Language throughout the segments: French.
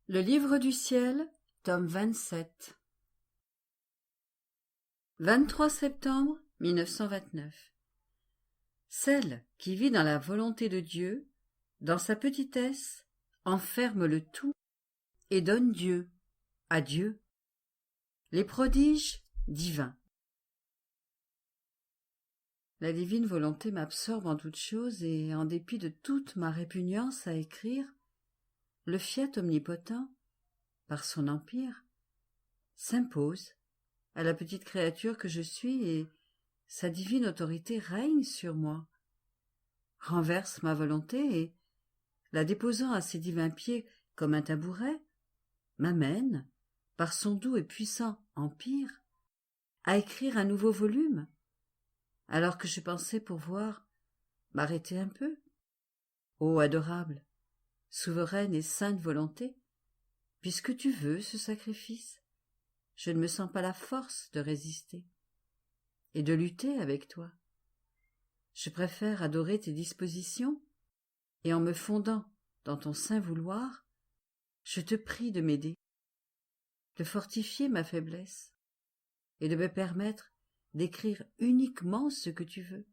Le livre du ciel, tome 27. 23 septembre 1929. Celle qui vit dans la volonté de Dieu, dans sa petitesse, enferme le tout et donne Dieu à Dieu. Les prodiges divins. La divine volonté m'absorbe en toutes choses et, en dépit de toute ma répugnance à écrire, le fiat omnipotent, par son empire, s'impose à la petite créature que je suis et sa divine autorité règne sur moi, renverse ma volonté et, la déposant à ses divins pieds comme un tabouret, m'amène, par son doux et puissant empire, à écrire un nouveau volume, alors que je pensais pouvoir m'arrêter un peu. Ô adorable, souveraine et sainte volonté, puisque tu veux ce sacrifice, je ne me sens pas la force de résister et de lutter avec toi. Je préfère adorer tes dispositions, et en me fondant dans ton saint vouloir, je te prie de m'aider, de fortifier ma faiblesse, et de me permettre d'écrire uniquement ce que tu veux,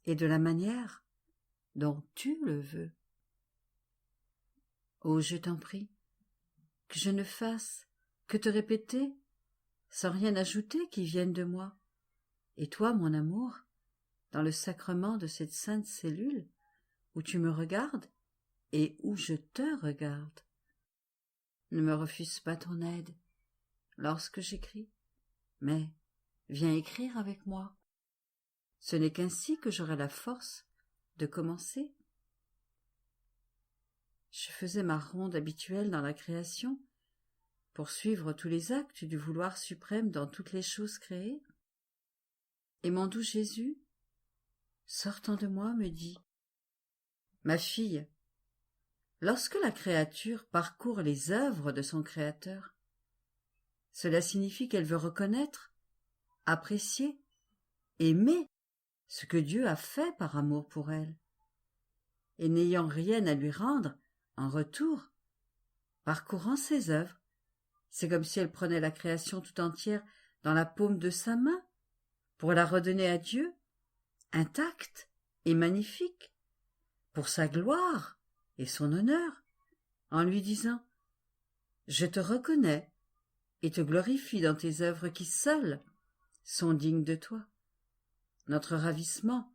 et de la manière dont tu le veux. Oh, je t'en prie, que je ne fasse que te répéter, sans rien ajouter qui vienne de moi, et toi, mon amour, dans le sacrement de cette sainte cellule, où tu me regardes et où je te regarde. Ne me refuse pas ton aide lorsque j'écris, mais viens écrire avec moi. Ce n'est qu'ainsi que j'aurai la force de commencer. Je faisais ma ronde habituelle dans la création, pour suivre tous les actes du vouloir suprême dans toutes les choses créées, et mon doux Jésus, sortant de moi, me dit : « Ma fille, lorsque la créature parcourt les œuvres de son Créateur, cela signifie qu'elle veut reconnaître, apprécier, aimer ce que Dieu a fait par amour pour elle, et n'ayant rien à lui rendre en retour, parcourant ses œuvres, c'est comme si elle prenait la création tout entière dans la paume de sa main pour la redonner à Dieu, intacte et magnifique, pour sa gloire et son honneur, en lui disant : « Je te reconnais et te glorifie dans tes œuvres qui seules sont dignes de toi. » Notre ravissement,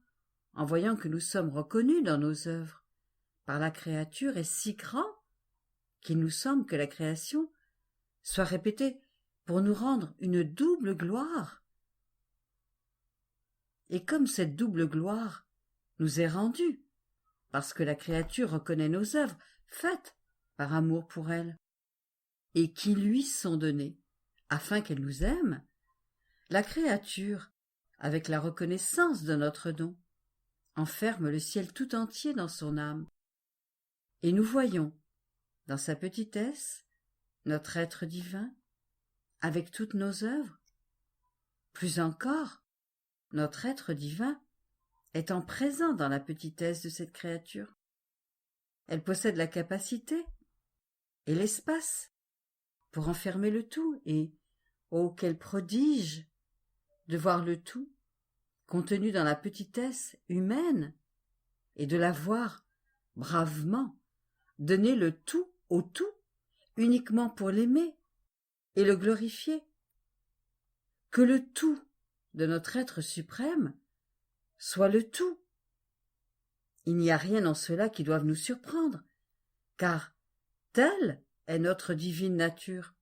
en voyant que nous sommes reconnus dans nos œuvres par la créature, est si grand qu'il nous semble que la création soit répétée pour nous rendre une double gloire. Et comme cette double gloire nous est rendue, parce que la créature reconnaît nos œuvres faites par amour pour elle, et qui lui sont données afin qu'elle nous aime, la créature, avec la reconnaissance de notre don, enferme le ciel tout entier dans son âme. Et nous voyons, dans sa petitesse, notre être divin, avec toutes nos œuvres. Plus encore, notre être divin étant présent dans la petitesse de cette créature. Elle possède la capacité et l'espace pour enfermer le tout, et, oh, quel prodige de voir le tout contenu dans la petitesse humaine, et de la voir bravement donner le tout au tout, uniquement pour l'aimer et le glorifier. Que le tout de notre être suprême soit le tout. Il n'y a rien en cela qui doive nous surprendre, car telle est notre divine nature,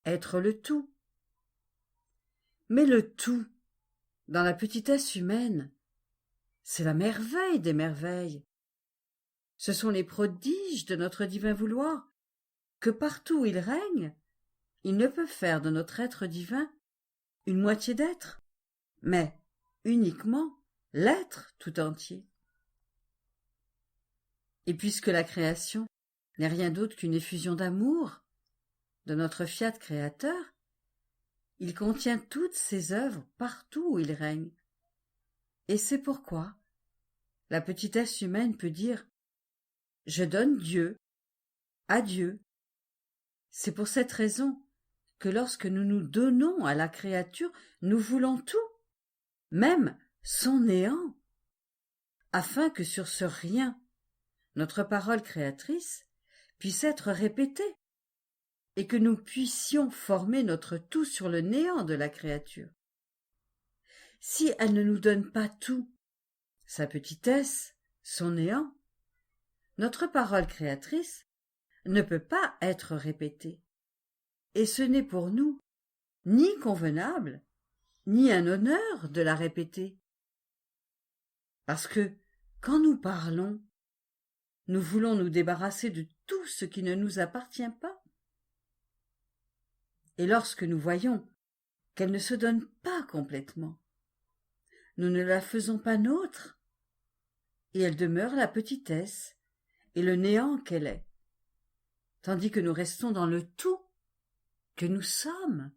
être le tout. Mais le tout, dans la petitesse humaine, c'est la merveille des merveilles. Ce sont les prodiges de notre divin vouloir, que partout où il règne, il ne peut faire de notre être divin une moitié d'être, mais uniquement l'être tout entier. Et puisque la création n'est rien d'autre qu'une effusion d'amour de notre fiat créateur, il contient toutes ses œuvres partout où il règne. Et c'est pourquoi la petitesse humaine peut dire : « Je donne Dieu à Dieu C'est pour cette raison que lorsque nous nous donnons à la créature, nous voulons tout, même son néant, afin que sur ce rien, notre parole créatrice puisse être répétée, et que nous puissions former notre tout sur le néant de la créature. Si elle ne nous donne pas tout, sa petitesse, son néant, notre parole créatrice ne peut pas être répétée, et ce n'est pour nous ni convenable, ni un honneur de la répéter. Parce que, quand nous parlons, nous voulons nous débarrasser de tout ce qui ne nous appartient pas. Et lorsque nous voyons qu'elle ne se donne pas complètement, nous ne la faisons pas nôtre, et elle demeure la petitesse et le néant qu'elle est, tandis que nous restons dans le tout que nous sommes.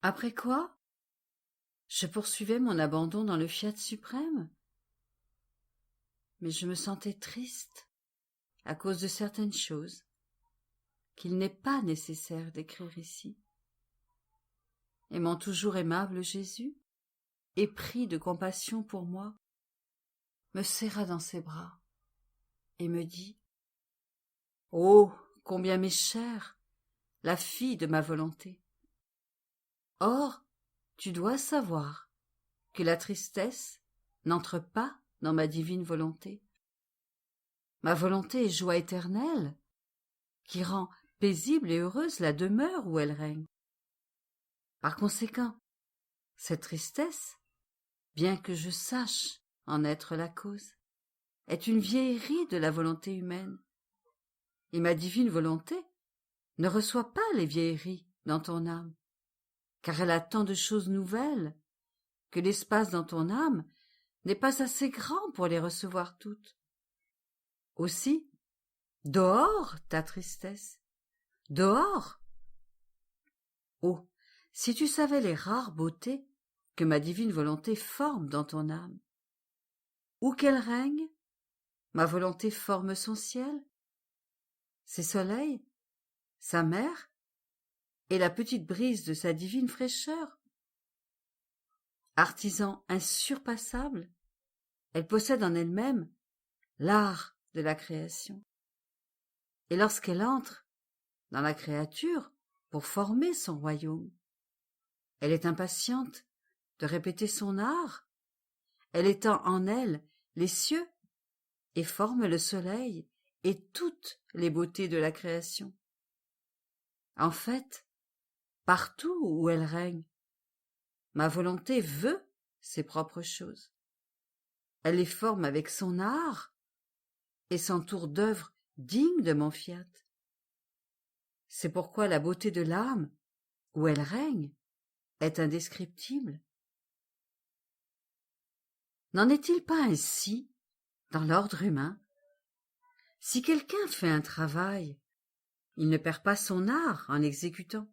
Après quoi, je poursuivais mon abandon dans le fiat suprême, mais je me sentais triste à cause de certaines choses qu'il n'est pas nécessaire d'écrire ici. Et mon toujours aimable Jésus, épris de compassion pour moi, me serra dans ses bras et me dit « Oh, combien m'est chère la fille de ma volonté! Or, tu dois savoir que la tristesse n'entre pas dans ma divine volonté. Ma volonté est joie éternelle, qui rend paisible et heureuse la demeure où elle règne. Par conséquent, cette tristesse, bien que je sache en être la cause, est une vieillerie de la volonté humaine. Et ma divine volonté ne reçoit pas les vieilleries dans ton âme, car elle a tant de choses nouvelles que l'espace dans ton âme n'est pas assez grand pour les recevoir toutes. Aussi, dehors ta tristesse, dehors. Oh, si tu savais les rares beautés que ma divine volonté forme dans ton âme. Où qu'elle règne, ma volonté forme son ciel, ses soleils, sa mer et la petite brise de sa divine fraîcheur. Artisan insurpassable, elle possède en elle-même l'art de la création. Et lorsqu'elle entre dans la créature pour former son royaume, elle est impatiente de répéter son art, elle étend en elle les cieux et forme le soleil et toutes les beautés de la création. En fait, partout où elle règne, ma volonté veut ses propres choses. Elle les forme avec son art et s'entoure d'œuvres dignes de mon fiat. C'est pourquoi la beauté de l'âme, où elle règne, est indescriptible. N'en est-il pas ainsi dans l'ordre humain? Si quelqu'un fait un travail, il ne perd pas son art en l'exécutant.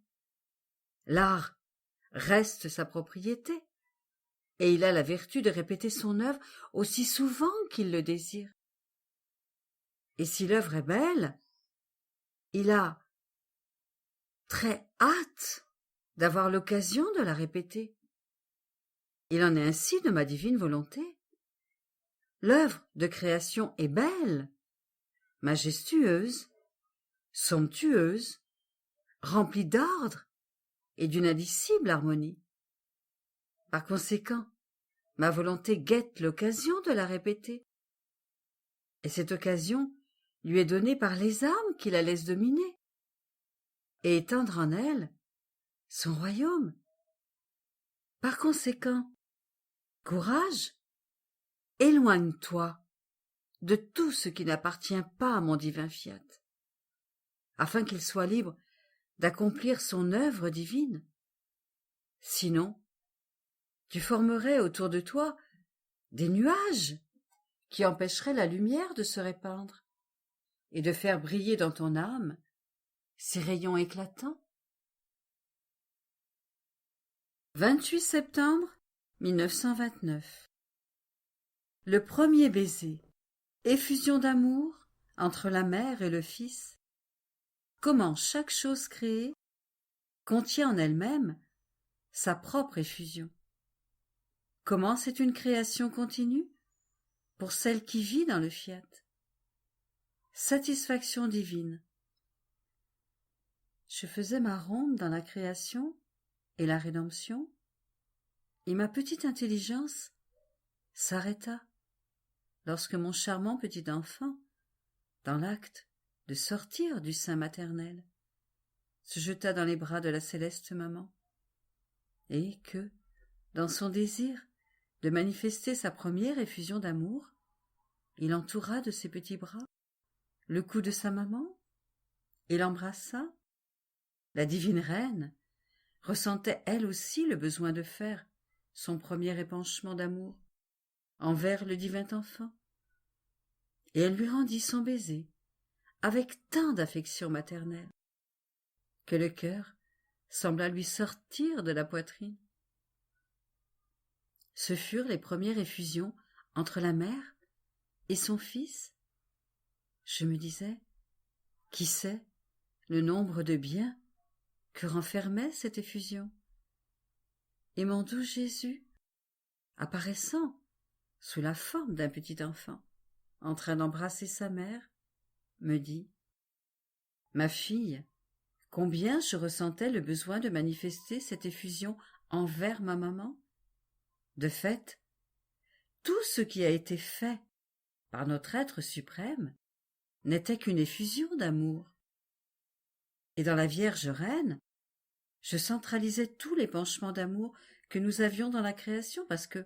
L'art reste sa propriété, et il a la vertu de répéter son œuvre aussi souvent qu'il le désire. Et si l'œuvre est belle, il a très hâte d'avoir l'occasion de la répéter. Il en est ainsi de ma divine volonté. L'œuvre de création est belle, majestueuse, somptueuse, remplie d'ordre et d'une indicible harmonie. Par conséquent, ma volonté guette l'occasion de la répéter. Et cette occasion lui est donnée par les âmes qui la laissent dominer et étendre en elle son royaume. Par conséquent, courage, éloigne-toi de tout ce qui n'appartient pas à mon divin fiat, afin qu'il soit libre d'accomplir son œuvre divine. Sinon, tu formerais autour de toi des nuages qui empêcheraient la lumière de se répandre et de faire briller dans ton âme ses rayons éclatants. 28 septembre 1929. Le premier baiser, effusion d'amour entre la mère et le fils, comment chaque chose créée contient en elle-même sa propre effusion. Comment c'est une création continue pour celle qui vit dans le fiat. Satisfaction divine. Je faisais ma ronde dans la création et la rédemption, et ma petite intelligence s'arrêta lorsque mon charmant petit enfant, dans l'acte de sortir du sein maternel, se jeta dans les bras de la céleste maman, et que, dans son désir de manifester sa première effusion d'amour, il entoura de ses petits bras le cou de sa maman et l'embrassa. La divine reine ressentait elle aussi le besoin de faire son premier épanchement d'amour envers le divin enfant, et elle lui rendit son baiser avec tant d'affection maternelle que le cœur sembla lui sortir de la poitrine. Ce furent les premières effusions entre la mère et son fils. Je me disais, qui sait le nombre de biens que renfermait cette effusion? Et mon doux Jésus, apparaissant sous la forme d'un petit enfant, en train d'embrasser sa mère, me dit: « Ma fille, combien je ressentais le besoin de manifester cette effusion envers ma maman. De fait, tout ce qui a été fait par notre être suprême n'était qu'une effusion d'amour. Et dans la Vierge Reine, je centralisais tous les penchements d'amour que nous avions dans la création, parce que,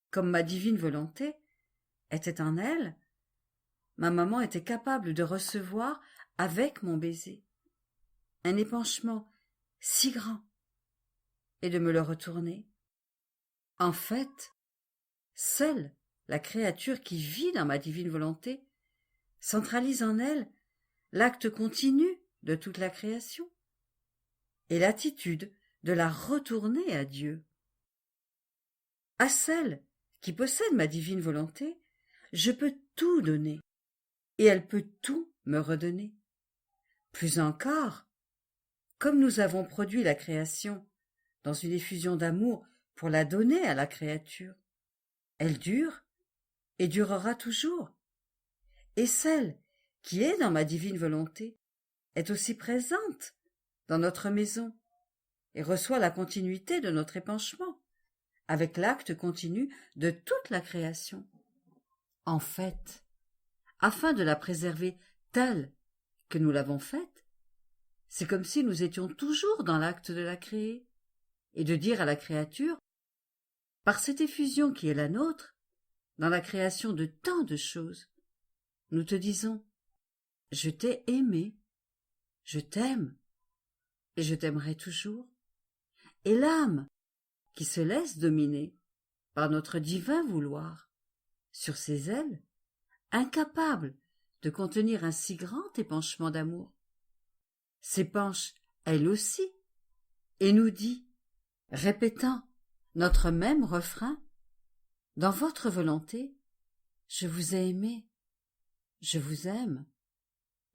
comme ma divine volonté était en elle, ma maman était capable de recevoir avec mon baiser un épanchement si grand et de me le retourner. En fait, seule la créature qui vit dans ma divine volonté centralise en elle l'acte continu de toute la création et l'attitude de la retourner à Dieu. À celle qui possède ma divine volonté, je peux tout donner, et elle peut tout me redonner. Plus encore, comme nous avons produit la création dans une effusion d'amour pour la donner à la créature, elle dure et durera toujours. Et celle qui est dans ma divine volonté est aussi présente dans notre maison et reçoit la continuité de notre épanchement, avec l'acte continu de toute la création. En fait, afin de la préserver telle que nous l'avons faite, c'est comme si nous étions toujours dans l'acte de la créer, et de dire à la créature, par cette effusion qui est la nôtre, dans la création de tant de choses, nous te disons, je t'ai aimé, je t'aime, et je t'aimerai toujours. Et l'âme, qui se laisse dominer par notre divin vouloir, sur ses ailes, incapable de contenir un si grand épanchement d'amour, s'épanche elle aussi, et nous dit, répétant notre même refrain, dans votre volonté, je vous ai aimé, je vous aime,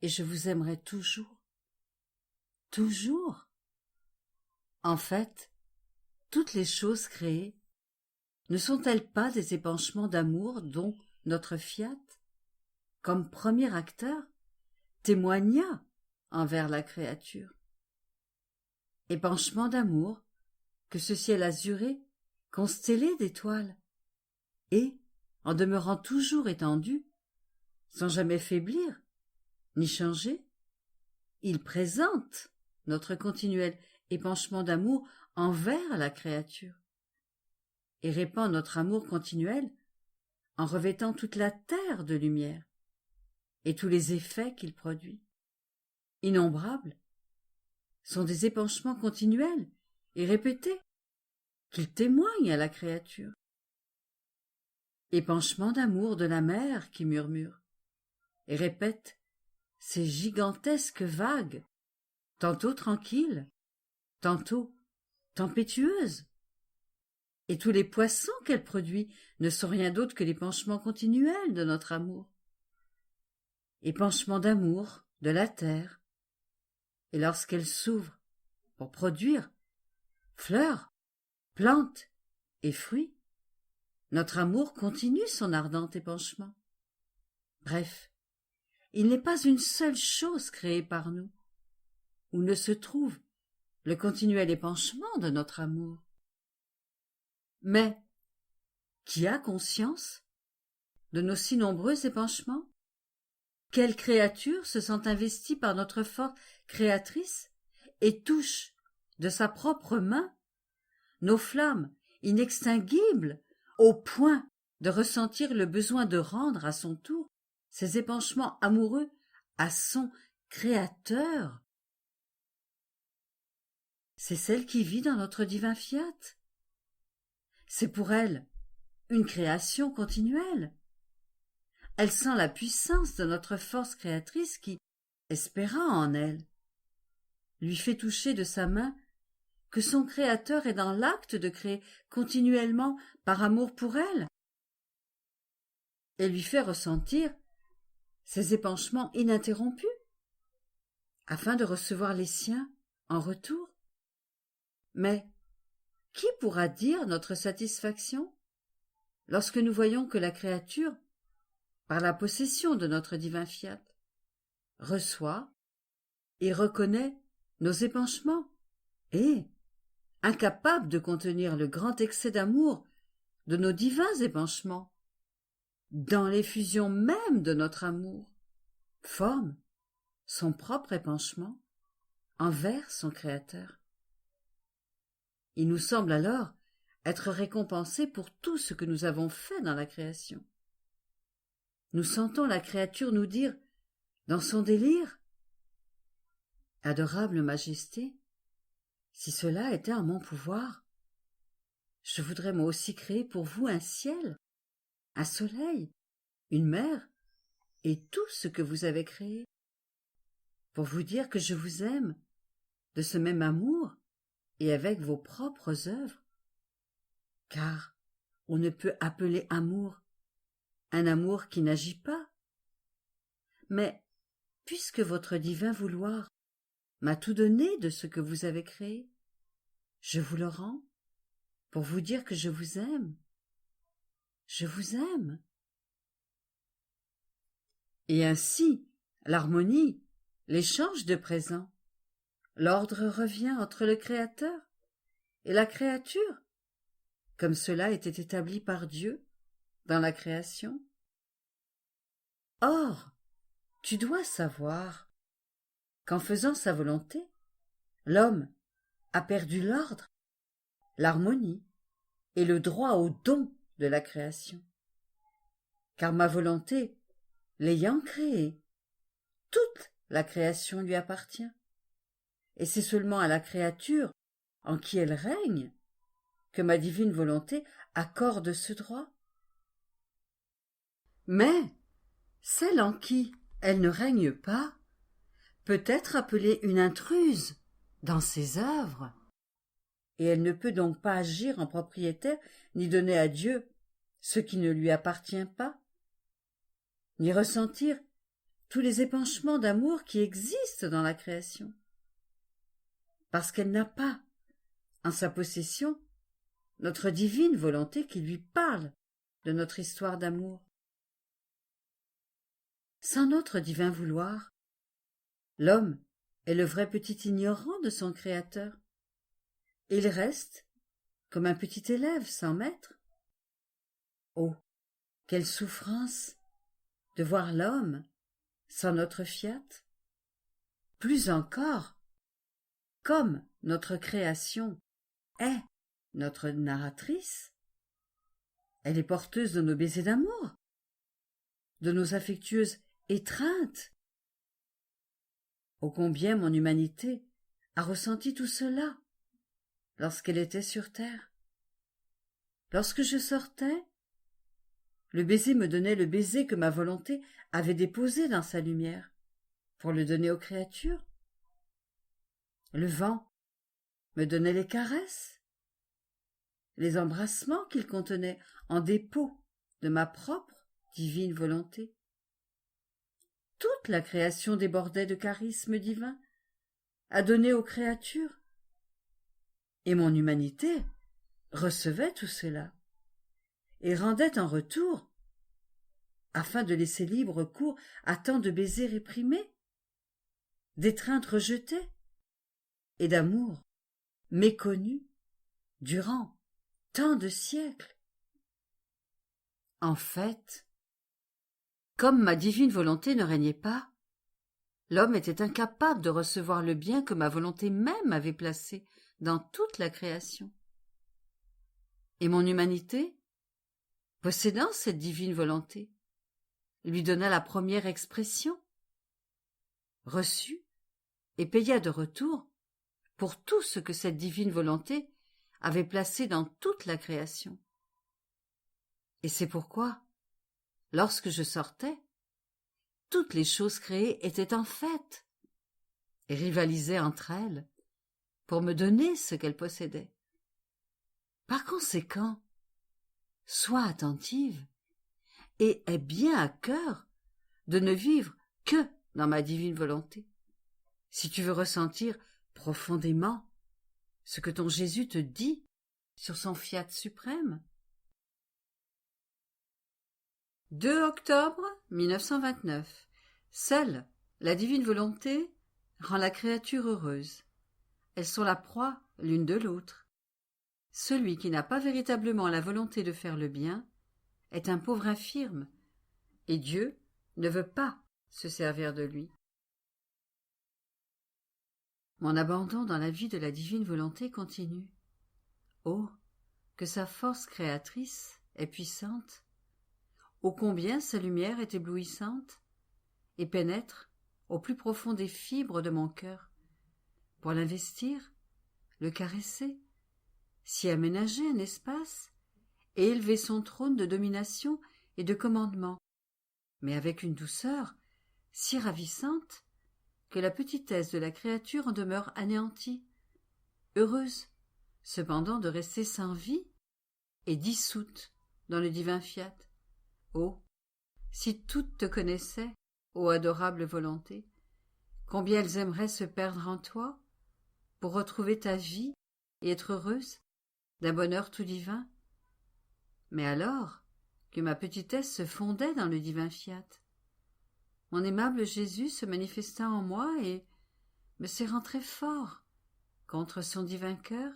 et je vous aimerai toujours. Toujours. En fait, toutes les choses créées ne sont-elles pas des épanchements d'amour dont notre fiat, comme premier acteur, témoigna envers la créature? Épanchements d'amour que ce ciel azuré, constellé d'étoiles, et, en demeurant toujours étendu, sans jamais faiblir, ni changer, il présente notre continuel épanchement d'amour envers la créature, et répand notre amour continuel en revêtant toute la terre de lumière, et tous les effets qu'il produit, innombrables, sont des épanchements continuels et répétés, qu'il témoigne à la créature. Épanchement d'amour de la mer qui murmure et répète ces gigantesques vagues, tantôt tranquilles, tantôt tempétueuses. Et tous les poissons qu'elle produit ne sont rien d'autre que l'épanchement continuel de notre amour. Épanchement d'amour de la terre, et lorsqu'elle s'ouvre pour produire fleurs, plantes et fruits, notre amour continue son ardent épanchement. Bref, il n'est pas une seule chose créée par nous, où ne se trouve le continuel épanchement de notre amour. Mais qui a conscience de nos si nombreux épanchements? Quelle créature se sent investie par notre force créatrice et touche de sa propre main nos flammes inextinguibles au point de ressentir le besoin de rendre à son tour ses épanchements amoureux à son Créateur? C'est celle qui vit dans notre divin fiat. C'est pour elle une création continuelle. Elle sent la puissance de notre force créatrice qui, espérant en elle, lui fait toucher de sa main que son Créateur est dans l'acte de créer continuellement par amour pour elle, et lui fait ressentir ses épanchements ininterrompus, afin de recevoir les siens en retour. Mais qui pourra dire notre satisfaction lorsque nous voyons que la créature, par la possession de notre divin fiat, reçoit et reconnaît nos épanchements et, incapable de contenir le grand excès d'amour de nos divins épanchements, dans l'effusion même de notre amour, forme son propre épanchement envers son Créateur. Il nous semble alors être récompensés pour tout ce que nous avons fait dans la création. Nous sentons la créature nous dire, dans son délire, « Adorable Majesté, si cela était en mon pouvoir, je voudrais moi aussi créer pour vous un ciel, un soleil, une mer et tout ce que vous avez créé, pour vous dire que je vous aime de ce même amour et avec vos propres œuvres, car on ne peut appeler amour un amour qui n'agit pas. Mais puisque votre divin vouloir m'a tout donné de ce que vous avez créé, je vous le rends pour vous dire que je vous aime. Je vous aime. » Et ainsi, l'harmonie, l'échange de présents, l'ordre revient entre le Créateur et la créature, comme cela était établi par Dieu dans la création. Or, tu dois savoir qu'en faisant sa volonté, l'homme a perdu l'ordre, l'harmonie et le droit au don de la création. Car ma volonté, l'ayant créée, toute la création lui appartient, et c'est seulement à la créature en qui elle règne que ma divine volonté accorde ce droit. Mais celle en qui elle ne règne pas peut être appelée une intruse dans ses œuvres, et elle ne peut donc pas agir en propriétaire ni donner à Dieu ce qui ne lui appartient pas, ni ressentir tous les épanchements d'amour qui existent dans la création, parce qu'elle n'a pas en sa possession notre divine volonté qui lui parle de notre histoire d'amour. Sans notre divin vouloir, l'homme est le vrai petit ignorant de son Créateur, et il reste comme un petit élève sans maître. Oh, quelle souffrance de voir l'homme sans notre fiat! Plus encore, comme notre création est notre narratrice, elle est porteuse de nos baisers d'amour, de nos affectueuses étreintes. Ô combien mon humanité a ressenti tout cela lorsqu'elle était sur terre. Lorsque je sortais, le baiser me donnait le baiser que ma volonté avait déposé dans sa lumière pour le donner aux créatures. Le vent me donnait les caresses, les embrassements qu'il contenait en dépôt de ma propre divine volonté. Toute la création débordait de charisme divin à donner aux créatures. Et mon humanité recevait tout cela et rendait en retour, afin de laisser libre cours à tant de baisers réprimés, d'étreintes rejetées et d'amour méconnu durant tant de siècles. En fait, comme ma divine volonté ne régnait pas, l'homme était incapable de recevoir le bien que ma volonté même avait placé dans toute la création. Et mon humanité, possédant cette divine volonté, lui donna la première expression, reçut et paya de retour pour tout ce que cette divine volonté avait placé dans toute la création. Et c'est pourquoi, lorsque je sortais, toutes les choses créées étaient en fête et rivalisaient entre elles pour me donner ce qu'elles possédaient. Par conséquent, sois attentive et aie bien à cœur de ne vivre que dans ma divine volonté, si tu veux ressentir profondément ce que ton Jésus te dit sur son fiat suprême. 2 octobre 1929. Seule la divine volonté rend la créature heureuse. Elles sont la proie l'une de l'autre. Celui qui n'a pas véritablement la volonté de faire le bien est un pauvre infirme, et Dieu ne veut pas se servir de lui. Mon abandon dans la vie de la divine volonté continue. Oh, que sa force créatrice est puissante! Ô combien sa lumière est éblouissante et pénètre au plus profond des fibres de mon cœur, pour l'investir, le caresser, s'y aménager un espace et élever son trône de domination et de commandement, mais avec une douceur si ravissante que la petitesse de la créature en demeure anéantie, heureuse cependant de rester sans vie et dissoute dans le divin fiat. Oh, si toutes te connaissaient, ô adorable volonté, combien elles aimeraient se perdre en toi pour retrouver ta vie et être heureuses d'un bonheur tout divin. Mais alors que ma petitesse se fondait dans le divin fiat, mon aimable Jésus se manifesta en moi et me serrant très fort contre son divin cœur,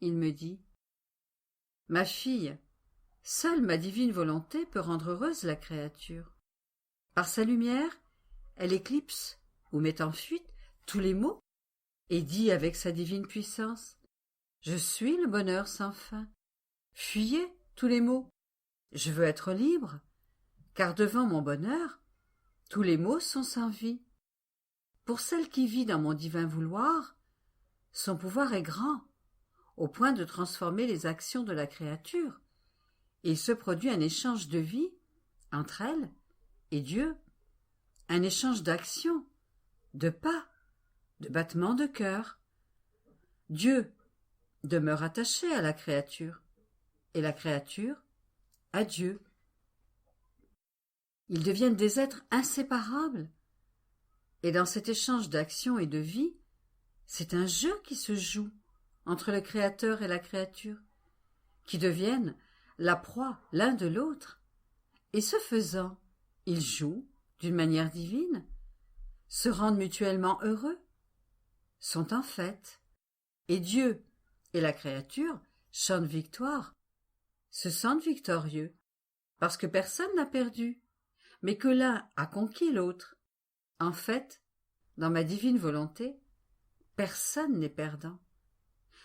il me dit: « Ma fille, seule ma divine volonté peut rendre heureuse la créature. Par sa lumière, elle éclipse ou met en fuite tous les maux et dit avec sa divine puissance: Je suis le bonheur sans fin. Fuyez tous les maux. Je veux être libre, car devant mon bonheur, tous les maux sont sans vie. Pour celle qui vit dans mon divin vouloir, son pouvoir est grand, au point de transformer les actions de la créature, et il se produit un échange de vie entre elle et Dieu, un échange d'actions, de pas, de battements de cœur. Dieu demeure attaché à la créature, et la créature à Dieu. Ils deviennent des êtres inséparables, et dans cet échange d'actions et de vie, c'est un jeu qui se joue entre le Créateur et la créature, qui deviennent la proie l'un de l'autre, et ce faisant, ils jouent d'une manière divine, se rendent mutuellement heureux, sont en fête, et Dieu et la créature chantent victoire, se sentent victorieux, parce que personne n'a perdu, mais que l'un a conquis l'autre. En fait, dans ma divine volonté, personne n'est perdant.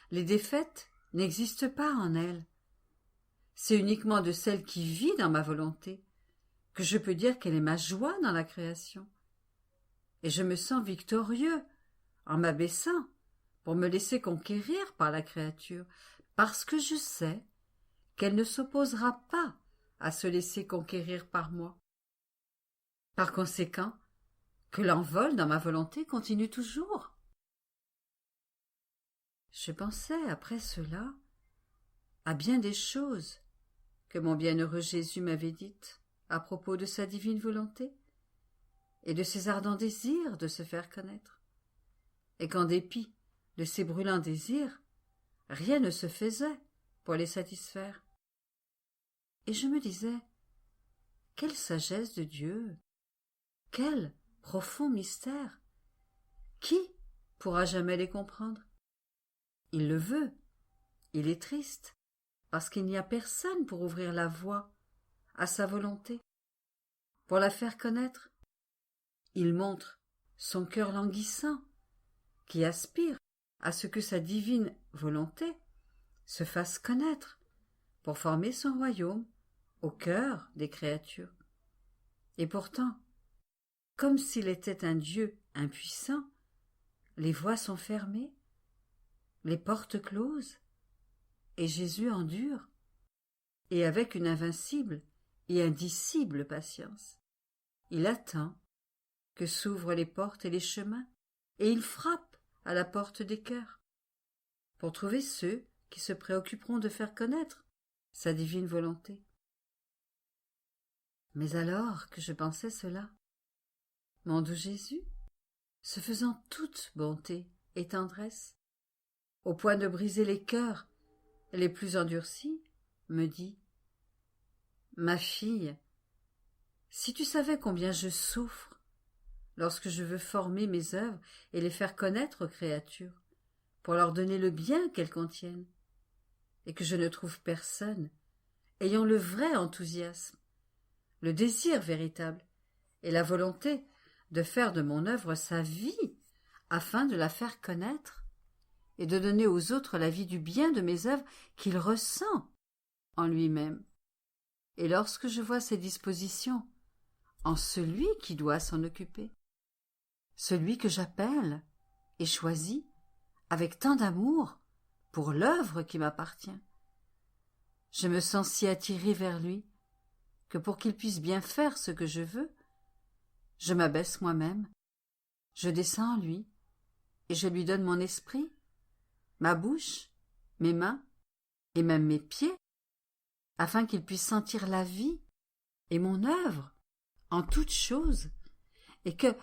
Les défaites n'existent pas en elle. C'est uniquement de celle qui vit dans ma volonté que je peux dire qu'elle est ma joie dans la création. Et je me sens victorieux en m'abaissant pour me laisser conquérir par la créature, parce que je sais qu'elle ne s'opposera pas à se laisser conquérir par moi. Par conséquent, que l'envol dans ma volonté continue toujours. Je pensais, après cela, à bien des choses que mon bienheureux Jésus m'avait dites à propos de sa divine volonté et de ses ardents désirs de se faire connaître. et qu'en dépit de ses brûlants désirs, rien ne se faisait pour les satisfaire. Et je me disais, quelle sagesse de Dieu, quel profond mystère, qui pourra jamais les comprendre? Il le veut, il est triste, parce qu'il n'y a personne pour ouvrir la voie à sa volonté, pour la faire connaître. Il montre son cœur languissant, qui aspire à ce que sa divine volonté se fasse connaître, pour former son royaume au cœur des créatures. Et pourtant, comme s'il était un Dieu impuissant, les voies sont fermées, les portes closes, et Jésus endure, et avec une invincible et indicible patience. Il attend que s'ouvrent les portes et les chemins, et il frappe à la porte des cœurs, pour trouver ceux qui se préoccuperont de faire connaître sa divine volonté. Mais alors que je pensais cela, mon doux Jésus, se faisant toute bonté et tendresse, au point de briser les cœurs les plus endurcis, me dit « Ma fille, si tu savais combien je souffre lorsque je veux former mes œuvres et les faire connaître aux créatures, pour leur donner le bien qu'elles contiennent, et que je ne trouve personne ayant le vrai enthousiasme, le désir véritable et la volonté de faire de mon œuvre sa vie afin de la faire connaître et de donner aux autres la vie du bien de mes œuvres qu'il ressent en lui-même. Et lorsque je vois ces dispositions en celui qui doit s'en occuper, celui que j'appelle et choisis avec tant d'amour pour l'œuvre qui m'appartient, je me sens si attirée vers lui que pour qu'il puisse bien faire ce que je veux, je m'abaisse moi-même, je descends en lui, et je lui donne mon esprit, ma bouche, mes mains, et même mes pieds, afin qu'il puisse sentir la vie et mon œuvre en toutes choses, et que,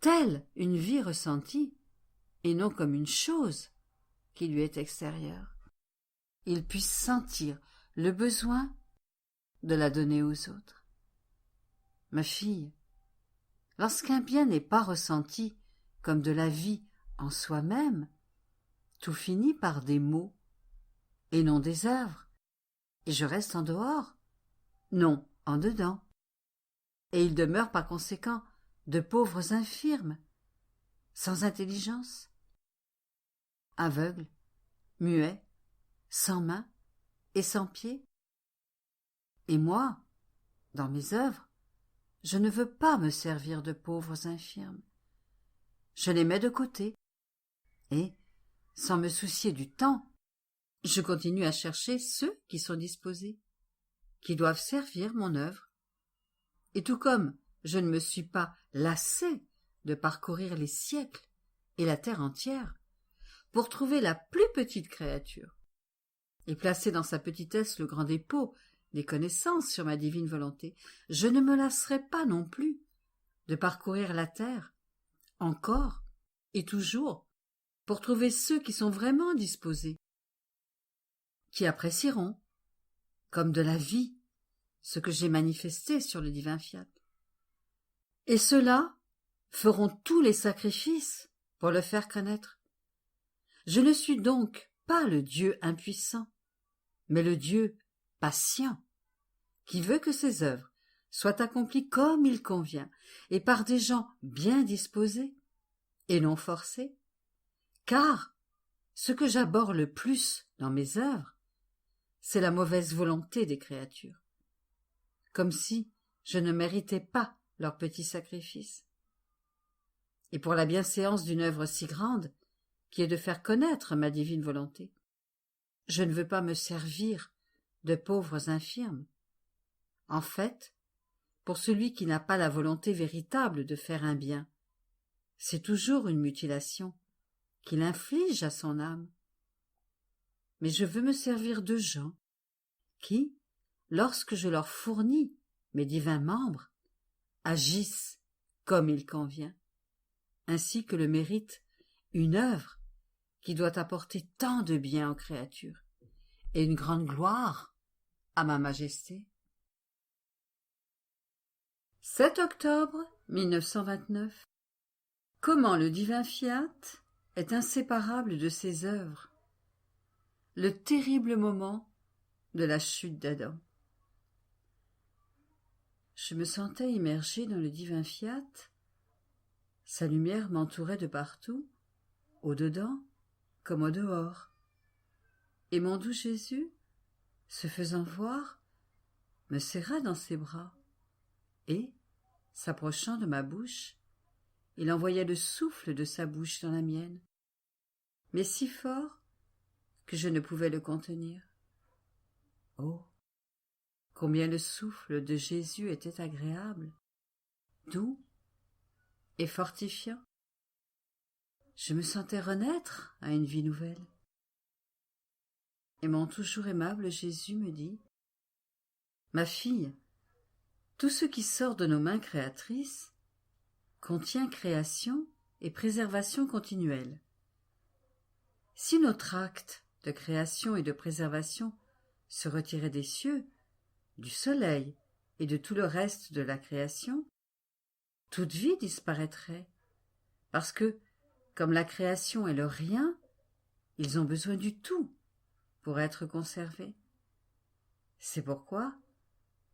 telle une vie ressentie, et non comme une chose qui lui est extérieure, il puisse sentir le besoin de la donner aux autres. Ma fille, lorsqu'un bien n'est pas ressenti comme de la vie en soi-même, tout finit par des mots et non des œuvres, et je reste en dehors, non en dedans, et il demeure par conséquent de pauvres infirmes, sans intelligence, aveugles, muets, sans mains et sans pieds. Et moi, dans mes œuvres, je ne veux pas me servir de pauvres infirmes. Je les mets de côté, et, sans me soucier du temps, je continue à chercher ceux qui sont disposés, qui doivent servir mon œuvre. Et tout comme je ne me suis pas lassée de parcourir les siècles et la terre entière pour trouver la plus petite créature et placer dans sa petitesse le grand dépôt des connaissances sur ma divine volonté, je ne me lasserai pas non plus de parcourir la terre, encore et toujours, pour trouver ceux qui sont vraiment disposés, qui apprécieront, comme de la vie, ce que j'ai manifesté sur le divin fiat. Et ceux-là feront tous les sacrifices pour le faire connaître. Je ne suis donc pas le Dieu impuissant, mais le Dieu patient, qui veut que ses œuvres soient accomplies comme il convient et par des gens bien disposés et non forcés, car ce que j'abhorre le plus dans mes œuvres, c'est la mauvaise volonté des créatures, comme si je ne méritais pas leur petit sacrifice. Et pour la bienséance d'une œuvre si grande, qui est de faire connaître ma divine volonté, je ne veux pas me servir de pauvres infirmes. En fait, pour celui qui n'a pas la volonté véritable de faire un bien, c'est toujours une mutilation qu'il inflige à son âme. Mais je veux me servir de gens qui, lorsque je leur fournis mes divins membres, agissent comme il convient, ainsi que le mérite une œuvre qui doit apporter tant de bien aux créatures et une grande gloire à ma majesté. 7 octobre 1929. Comment le divin fiat est inséparable de ses œuvres. Le terrible moment de la chute d'Adam. Je me sentais immergé dans le divin fiat. Sa lumière m'entourait de partout, au-dedans comme au dehors. Et mon doux Jésus, se faisant voir, me serra dans ses bras et, s'approchant de ma bouche, il envoya le souffle de sa bouche dans la mienne, mais si fort que je ne pouvais le contenir. Oh, combien le souffle de Jésus était agréable, doux et fortifiant. Je me sentais renaître à une vie nouvelle. Et mon toujours aimable Jésus me dit : « Ma fille, tout ce qui sort de nos mains créatrices contient création et préservation continuelle. Si notre acte de création et de préservation se retirait des cieux, du soleil et de tout le reste de la création, toute vie disparaîtrait, parce que, comme la création est le rien, ils ont besoin du tout pour être conservés. C'est pourquoi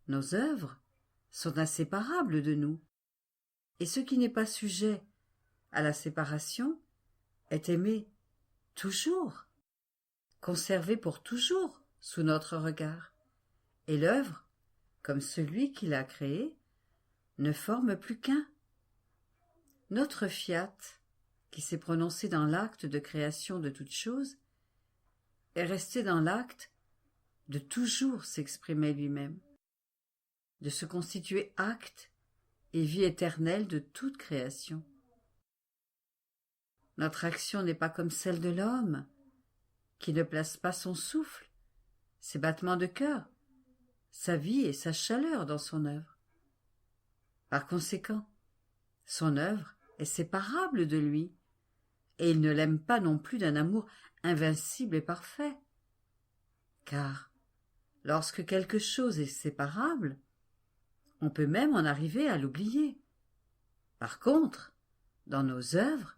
nos œuvres sont inséparables de nous, et ce qui n'est pas sujet à la séparation est aimé toujours, conservé pour toujours sous notre regard, et l'œuvre, comme celui qui l'a créée, ne forme plus qu'un. Notre fiat, qui s'est prononcé dans l'acte de création de toutes choses, est resté dans l'acte de toujours s'exprimer lui-même, de se constituer acte et vie éternelle de toute création. Notre action n'est pas comme celle de l'homme, qui ne place pas son souffle, ses battements de cœur, sa vie et sa chaleur dans son œuvre. Par conséquent, son œuvre est séparable de lui, et il ne l'aime pas non plus d'un amour invincible et parfait. Car, lorsque quelque chose est séparable, on peut même en arriver à l'oublier. Par contre, dans nos œuvres,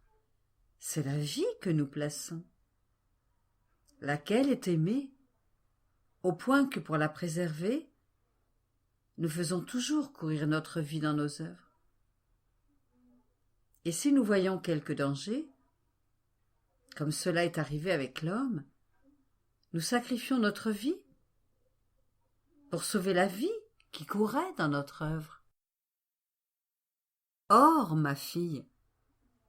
c'est la vie que nous plaçons, laquelle est aimée, au point que pour la préserver, nous faisons toujours courir notre vie dans nos œuvres. Et si nous voyons quelque danger, comme cela est arrivé avec l'homme, nous sacrifions notre vie pour sauver la vie qui courait dans notre œuvre. Or, ma fille,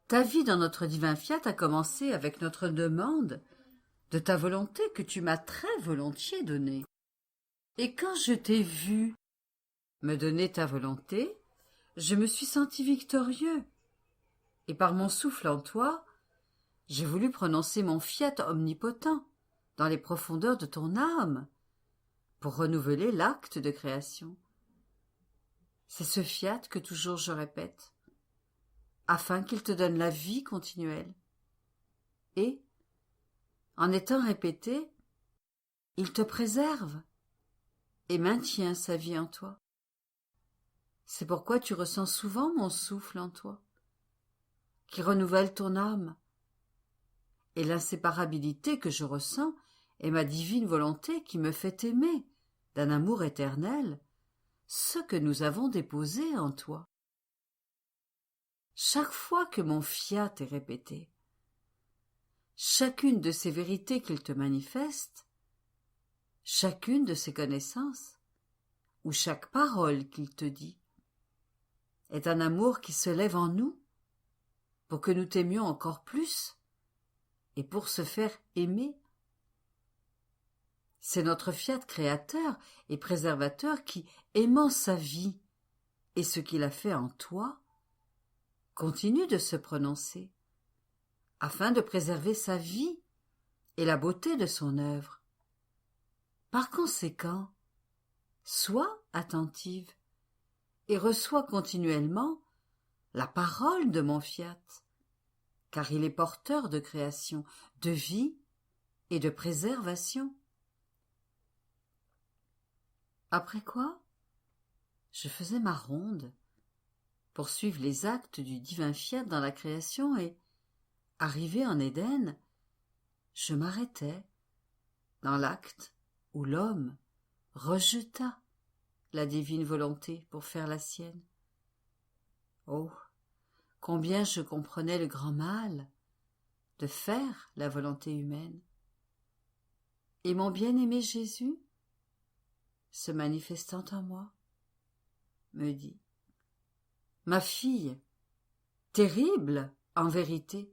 ta vie dans notre divin fiat a commencé avec notre demande de ta volonté que tu m'as très volontiers donnée. Et quand je t'ai vu me donner ta volonté, je me suis senti victorieux, et par mon souffle en toi, j'ai voulu prononcer mon fiat omnipotent dans les profondeurs de ton âme, pour renouveler l'acte de création. C'est ce fiat que toujours je répète, afin qu'il te donne la vie continuelle. Et, en étant répété, il te préserve et maintient sa vie en toi. C'est pourquoi tu ressens souvent mon souffle en toi, qui renouvelle ton âme, et l'inséparabilité que je ressens est ma divine volonté qui me fait aimer d'un amour éternel ce que nous avons déposé en toi. Chaque fois que mon fiat est répété, chacune de ces vérités qu'il te manifeste, chacune de ces connaissances, ou chaque parole qu'il te dit, est un amour qui se lève en nous pour que nous t'aimions encore plus et pour se faire aimer. C'est notre fiat créateur et préservateur qui, aimant sa vie et ce qu'il a fait en toi, continue de se prononcer, afin de préserver sa vie et la beauté de son œuvre. Par conséquent, sois attentive et reçois continuellement la parole de mon fiat, car il est porteur de création, de vie et de préservation. Après quoi, je faisais ma ronde pour suivre les actes du divin fiat dans la création et, arrivé en Éden, je m'arrêtais dans l'acte où l'homme rejeta la divine volonté pour faire la sienne. Oh, combien je comprenais le grand mal de faire la volonté humaine. Et mon bien-aimé Jésus, se manifestant en moi, me dit: Ma fille, terrible, en vérité,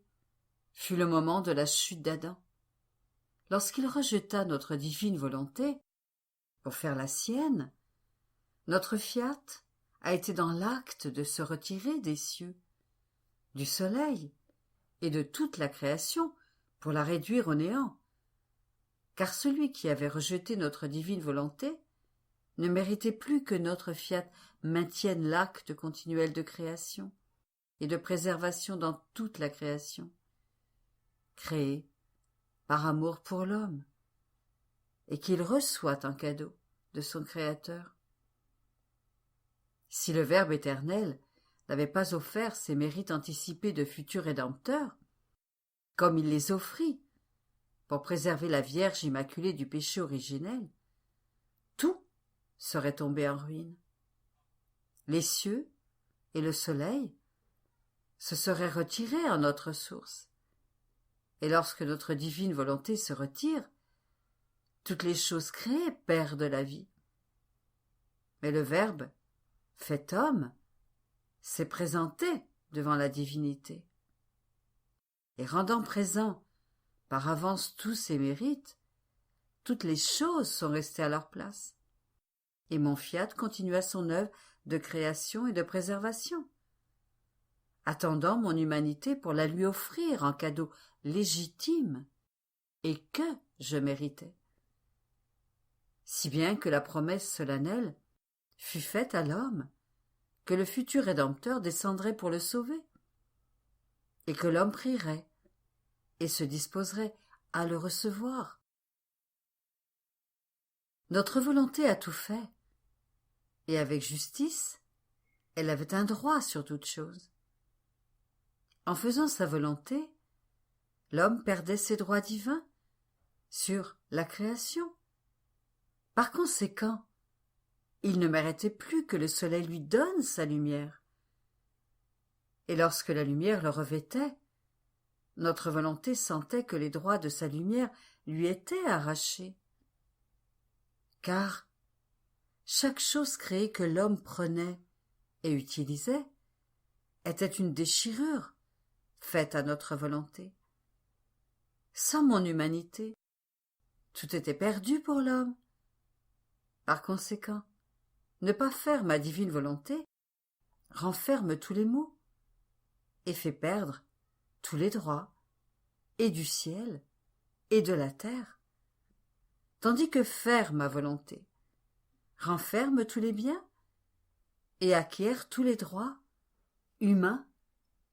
fut le moment de la chute d'Adam. Lorsqu'il rejeta notre divine volonté pour faire la sienne, notre fiat a été dans l'acte de se retirer des cieux, du soleil et de toute la création pour la réduire au néant. Car celui qui avait rejeté notre divine volonté ne méritait plus que notre fiat maintienne l'acte continuel de création et de préservation dans toute la création, créée par amour pour l'homme, et qu'il reçoit en cadeau de son Créateur. Si le Verbe éternel n'avait pas offert ses mérites anticipés de futur Rédempteur, comme il les offrit pour préserver la Vierge immaculée du péché originel, tout serait tombé en ruine. Les cieux et le soleil se seraient retirés en notre source, et lorsque notre divine volonté se retire, toutes les choses créées perdent la vie. Mais le Verbe, fait homme, s'est présenté devant la divinité, et rendant présent par avance tous ses mérites, toutes les choses sont restées à leur place, et mon fiat continua son œuvre de création et de préservation, attendant mon humanité pour la lui offrir en cadeau légitime et que je méritais. Si bien que la promesse solennelle fut faite à l'homme que le futur Rédempteur descendrait pour le sauver, et que l'homme prierait et se disposerait à le recevoir. Notre volonté a tout fait, et avec justice, elle avait un droit sur toute chose. En faisant sa volonté, l'homme perdait ses droits divins sur la création. Par conséquent, il ne méritait plus que le soleil lui donne sa lumière. Et lorsque la lumière le revêtait, notre volonté sentait que les droits de sa lumière lui étaient arrachés. Car chaque chose créée que l'homme prenait et utilisait était une déchirure faite à notre volonté. Sans mon humanité, tout était perdu pour l'homme. Par conséquent, ne pas faire ma divine volonté renferme tous les maux et fait perdre tous les droits, et du ciel et de la terre, tandis que faire ma volonté renferme tous les biens et acquiert tous les droits, humains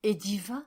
et divins.